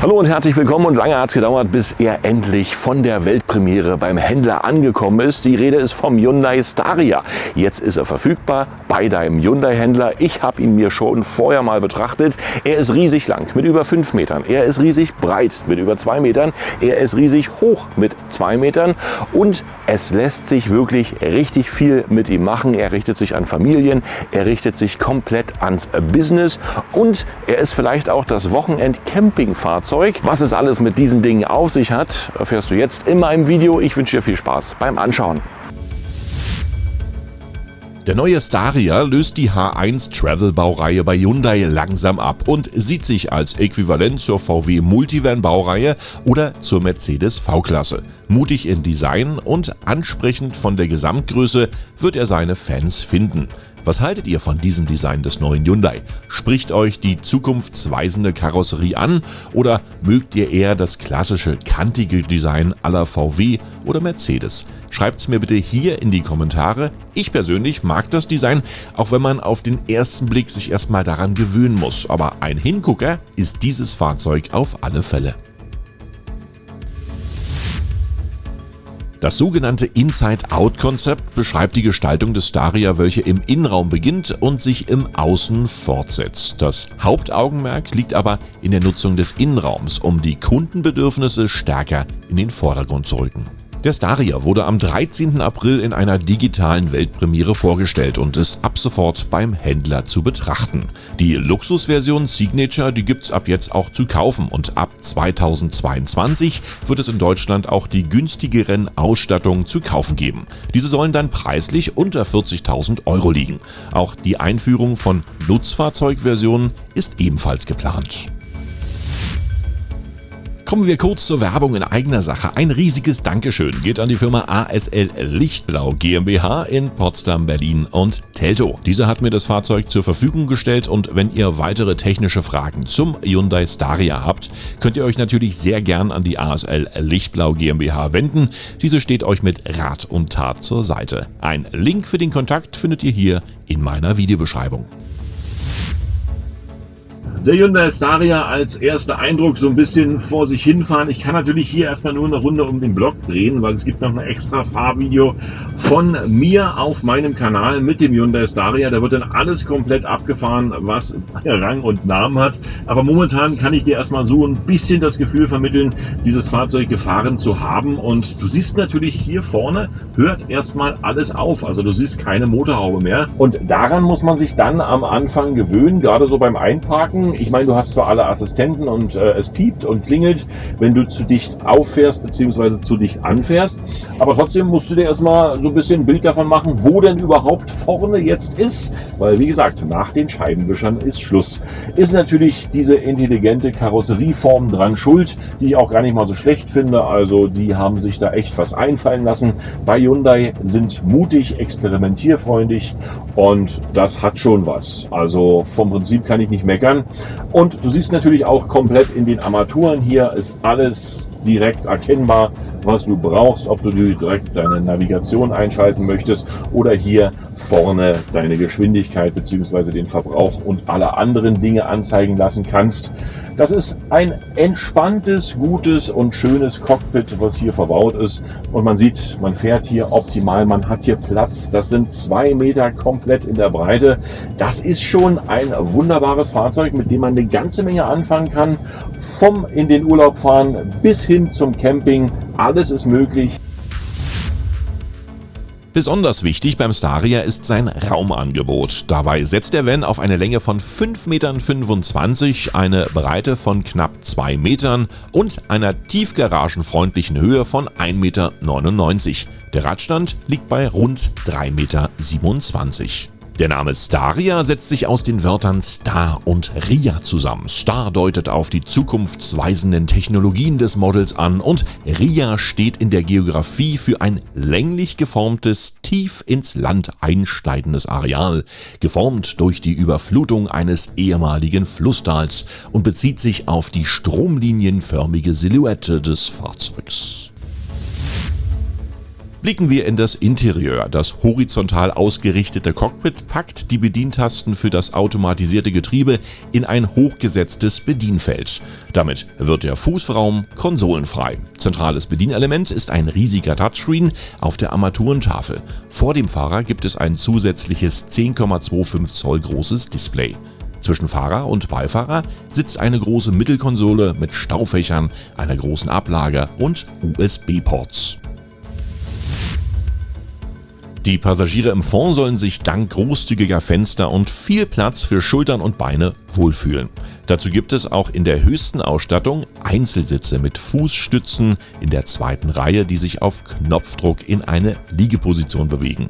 Hallo und herzlich willkommen, und lange hat es gedauert, bis er endlich von der Weltpremiere beim Händler angekommen ist. Die Rede ist vom Hyundai Staria. Jetzt ist er verfügbar bei deinem Hyundai-Händler. Ich habe ihn mir schon vorher mal betrachtet. Er ist riesig lang mit über 5 Metern. Er ist riesig breit mit über 2 Metern. Er ist riesig hoch mit 2 Metern. Und es lässt sich wirklich richtig viel mit ihm machen. Er richtet sich an Familien. Er richtet sich komplett ans Business. Und er ist vielleicht auch das Wochenend-Campingfahrzeug. Was es alles mit diesen Dingen auf sich hat, erfährst du jetzt in meinem Video. Ich wünsche dir viel Spaß beim Anschauen. Der neue Staria löst die H1 Travel-Baureihe bei Hyundai langsam ab und sieht sich als Äquivalent zur VW Multivan-Baureihe oder zur Mercedes V-Klasse. Mutig in Design und ansprechend von der Gesamtgröße wird er seine Fans finden. Was haltet ihr von diesem Design des neuen Hyundai? Spricht euch die zukunftsweisende Karosserie an oder mögt ihr eher das klassische kantige Design à la VW oder Mercedes? Schreibt's mir bitte hier in die Kommentare. Ich persönlich mag das Design, auch wenn man auf den ersten Blick sich erstmal daran gewöhnen muss. Aber ein Hingucker ist dieses Fahrzeug auf alle Fälle. Das sogenannte Inside-Out-Konzept beschreibt die Gestaltung des Staria, welche im Innenraum beginnt und sich im Außen fortsetzt. Das Hauptaugenmerk liegt aber in der Nutzung des Innenraums, um die Kundenbedürfnisse stärker in den Vordergrund zu rücken. Der Staria wurde am 13. April in einer digitalen Weltpremiere vorgestellt und ist ab sofort beim Händler zu betrachten. Die Luxusversion Signature, die gibt's ab jetzt auch zu kaufen, und ab 2022 wird es in Deutschland auch die günstigeren Ausstattungen zu kaufen geben. Diese sollen dann preislich unter 40.000 € liegen. Auch die Einführung von Nutzfahrzeugversionen ist ebenfalls geplant. Kommen wir kurz zur Werbung in eigener Sache. Ein riesiges Dankeschön geht an die Firma ASL Lichtblau GmbH in Potsdam, Berlin und Teltow. Diese hat mir das Fahrzeug zur Verfügung gestellt, und wenn ihr weitere technische Fragen zum Hyundai Staria habt, könnt ihr euch natürlich sehr gern an die ASL Lichtblau GmbH wenden. Diese steht euch mit Rat und Tat zur Seite. Ein Link für den Kontakt findet ihr hier in meiner Videobeschreibung. Der Hyundai Staria als erster Eindruck, so ein bisschen vor sich hinfahren. Ich kann natürlich hier erstmal nur eine Runde um den Block drehen, weil es gibt noch ein extra Fahrvideo von mir auf meinem Kanal mit dem Hyundai Staria. Da wird dann alles komplett abgefahren, was Rang und Namen hat. Aber momentan kann ich dir erstmal so ein bisschen das Gefühl vermitteln, dieses Fahrzeug gefahren zu haben. Und du siehst natürlich hier vorne, hört erstmal alles auf. Also du siehst keine Motorhaube mehr. Und daran muss man sich dann am Anfang gewöhnen, gerade so beim Einparken. Ich meine, du hast zwar alle Assistenten und es piept und klingelt, wenn du zu dicht auffährst bzw. zu dicht anfährst, aber trotzdem musst du dir erstmal so ein bisschen ein Bild davon machen, wo denn überhaupt vorne jetzt ist, weil wie gesagt, nach den Scheibenwischern ist Schluss. Ist natürlich diese intelligente Karosserieform dran schuld, die ich auch gar nicht mal so schlecht finde, also die haben sich da echt was einfallen lassen. Bei Hyundai sind mutig, experimentierfreundlich, und das hat schon was. Also vom Prinzip kann ich nicht meckern. Und du siehst natürlich auch komplett in den Armaturen, hier ist alles direkt erkennbar, was du brauchst, ob du direkt deine Navigation einschalten möchtest oder hier vorne deine Geschwindigkeit bzw. den Verbrauch und alle anderen Dinge anzeigen lassen kannst. Das ist ein entspanntes, gutes und schönes Cockpit, was hier verbaut ist. Und man sieht, man fährt hier optimal, man hat hier Platz. Das sind 2 Meter komplett in der Breite. Das ist schon ein wunderbares Fahrzeug, mit dem man eine ganze Menge anfangen kann. Vom in den Urlaub fahren bis hin zum Camping. Alles ist möglich. Besonders wichtig beim Staria ist sein Raumangebot. Dabei setzt der Van auf eine Länge von 5,25 Metern, eine Breite von knapp 2 Metern und einer tiefgaragenfreundlichen Höhe von 1,99 Meter. Der Radstand liegt bei rund 3,27 Meter. Der Name Staria setzt sich aus den Wörtern Star und Ria zusammen. Star deutet auf die zukunftsweisenden Technologien des Models an und Ria steht in der Geografie für ein länglich geformtes, tief ins Land einsteigendes Areal, geformt durch die Überflutung eines ehemaligen Flusstals, und bezieht sich auf die stromlinienförmige Silhouette des Fahrzeugs. Blicken wir in das Interieur. Das horizontal ausgerichtete Cockpit packt die Bedientasten für das automatisierte Getriebe in ein hochgesetztes Bedienfeld. Damit wird der Fußraum konsolenfrei. Zentrales Bedienelement ist ein riesiger Touchscreen auf der Armaturentafel. Vor dem Fahrer gibt es ein zusätzliches 10,25 Zoll großes Display. Zwischen Fahrer und Beifahrer sitzt eine große Mittelkonsole mit Staufächern, einer großen Ablage und USB-Ports. Die Passagiere im Fond sollen sich dank großzügiger Fenster und viel Platz für Schultern und Beine wohlfühlen. Dazu gibt es auch in der höchsten Ausstattung Einzelsitze mit Fußstützen in der zweiten Reihe, die sich auf Knopfdruck in eine Liegeposition bewegen.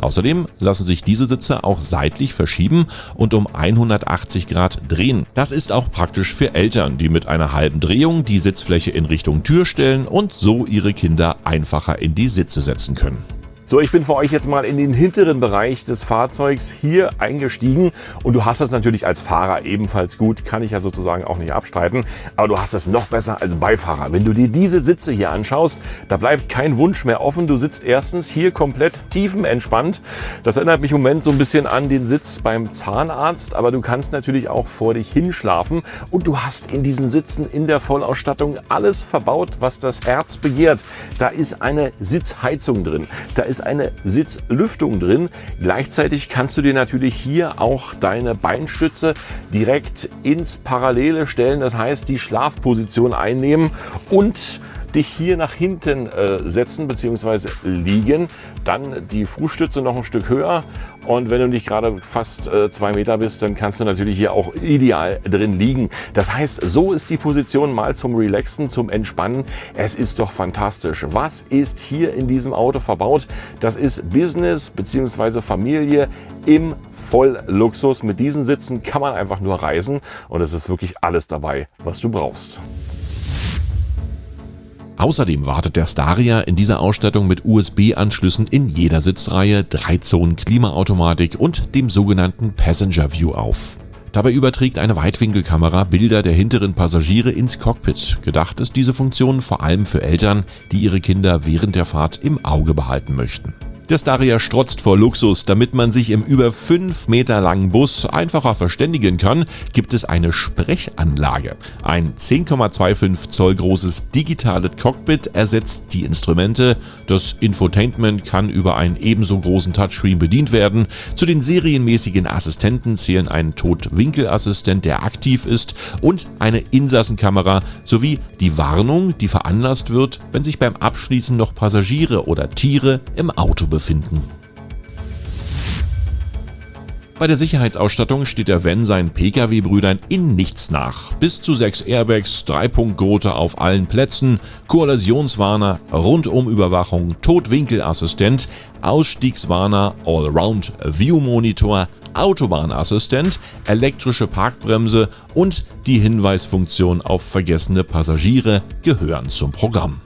Außerdem lassen sich diese Sitze auch seitlich verschieben und um 180 Grad drehen. Das ist auch praktisch für Eltern, die mit einer halben Drehung die Sitzfläche in Richtung Tür stellen und so ihre Kinder einfacher in die Sitze setzen können. So, ich bin für euch jetzt mal in den hinteren Bereich des Fahrzeugs hier eingestiegen und du hast das natürlich als Fahrer ebenfalls gut, kann ich ja sozusagen auch nicht abstreiten, aber du hast es noch besser als Beifahrer. Wenn du dir diese Sitze hier anschaust, da bleibt kein Wunsch mehr offen. Du sitzt erstens hier komplett tiefenentspannt. Das erinnert mich im Moment so ein bisschen an den Sitz beim Zahnarzt, aber du kannst natürlich auch vor dich hinschlafen und du hast in diesen Sitzen in der Vollausstattung alles verbaut, was das Herz begehrt. Da ist eine Sitzheizung drin, da ist eine Sitzlüftung drin. Gleichzeitig kannst du dir natürlich hier auch deine Beinstütze direkt ins Parallele stellen, das heißt die Schlafposition einnehmen und dich hier nach hinten setzen bzw. liegen, dann die Fußstütze noch ein Stück höher und wenn du nicht gerade fast 2 Meter bist, dann kannst du natürlich hier auch ideal drin liegen. Das heißt, so ist die Position mal zum Relaxen, zum Entspannen. Es ist doch fantastisch. Was ist hier in diesem Auto verbaut? Das ist Business bzw. Familie im Vollluxus. Mit diesen Sitzen kann man einfach nur reisen und es ist wirklich alles dabei, was du brauchst. Außerdem wartet der Staria in dieser Ausstattung mit USB-Anschlüssen in jeder Sitzreihe, 3 Zonen Klimaautomatik und dem sogenannten Passenger View auf. Dabei überträgt eine Weitwinkelkamera Bilder der hinteren Passagiere ins Cockpit. Gedacht ist diese Funktion vor allem für Eltern, die ihre Kinder während der Fahrt im Auge behalten möchten. Der Staria strotzt vor Luxus. Damit man sich im über 5 Meter langen Bus einfacher verständigen kann, gibt es eine Sprechanlage. Ein 10,25 Zoll großes digitales Cockpit ersetzt die Instrumente. Das Infotainment kann über einen ebenso großen Touchscreen bedient werden. Zu den serienmäßigen Assistenten zählen ein Totwinkelassistent, der aktiv ist, und eine Insassenkamera sowie die Warnung, die veranlasst wird, wenn sich beim Abschließen noch Passagiere oder Tiere im Auto befinden. Bei der Sicherheitsausstattung steht der Van seinen Pkw-Brüdern in nichts nach. Bis zu 6 Airbags, 3-Punkt-Gurte auf allen Plätzen, Kollisionswarner, Rundumüberwachung, Totwinkelassistent, Ausstiegswarner, Allround-View-Monitor, Autobahnassistent, elektrische Parkbremse und die Hinweisfunktion auf vergessene Passagiere gehören zum Programm.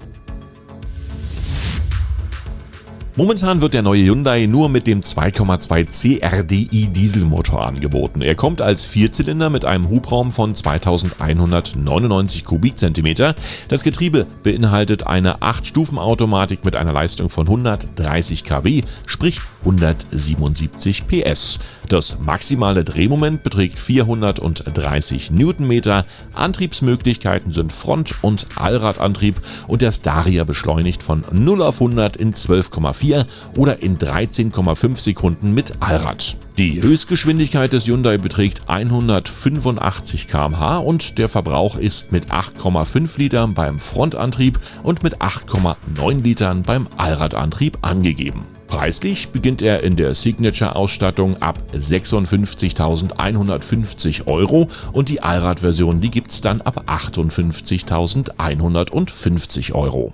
Momentan wird der neue Hyundai nur mit dem 2,2 CRDI Dieselmotor angeboten. Er kommt als Vierzylinder mit einem Hubraum von 2199 Kubikzentimeter. Das Getriebe beinhaltet eine 8-Stufen-Automatik mit einer Leistung von 130 kW, sprich 177 PS. Das maximale Drehmoment beträgt 430 Newtonmeter. Antriebsmöglichkeiten sind Front- und Allradantrieb und der Staria beschleunigt von 0 auf 100 in 12,4 oder in 13,5 Sekunden mit Allrad. Die Höchstgeschwindigkeit des Hyundai beträgt 185 km/h und der Verbrauch ist mit 8,5 Litern beim Frontantrieb und mit 8,9 Litern beim Allradantrieb angegeben. Preislich beginnt er in der Signature-Ausstattung ab 56.150 € und die Allradversion, die gibt's dann ab 58.150 €.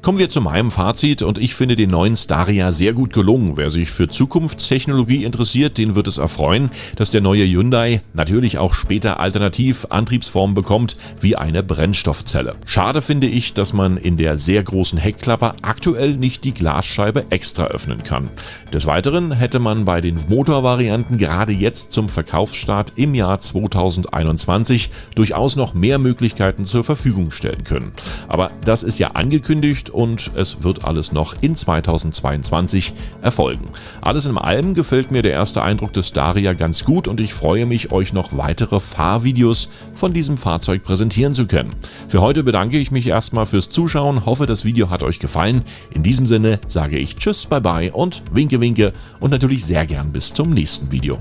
Kommen wir zu meinem Fazit und ich finde den neuen Staria sehr gut gelungen. Wer sich für Zukunftstechnologie interessiert, den wird es erfreuen, dass der neue Hyundai natürlich auch später alternativ Antriebsformen bekommt, wie eine Brennstoffzelle. Schade finde ich, dass man in der sehr großen Heckklappe aktuell nicht die Glasscheibe extra öffnen kann. Des Weiteren hätte man bei den Motorvarianten gerade jetzt zum Verkaufsstart im Jahr 2021 durchaus noch mehr Möglichkeiten zur Verfügung stellen können. Aber das ist ja angekündigt und es wird alles noch in 2022 erfolgen. Alles in allem gefällt mir der erste Eindruck des Staria ganz gut und ich freue mich, euch noch weitere Fahrvideos von diesem Fahrzeug präsentieren zu können. Für heute bedanke ich mich erstmal fürs Zuschauen, hoffe, das Video hat euch gefallen. In diesem Sinne sage ich Tschüss, Bye Bye und Winke Winke und natürlich sehr gern bis zum nächsten Video.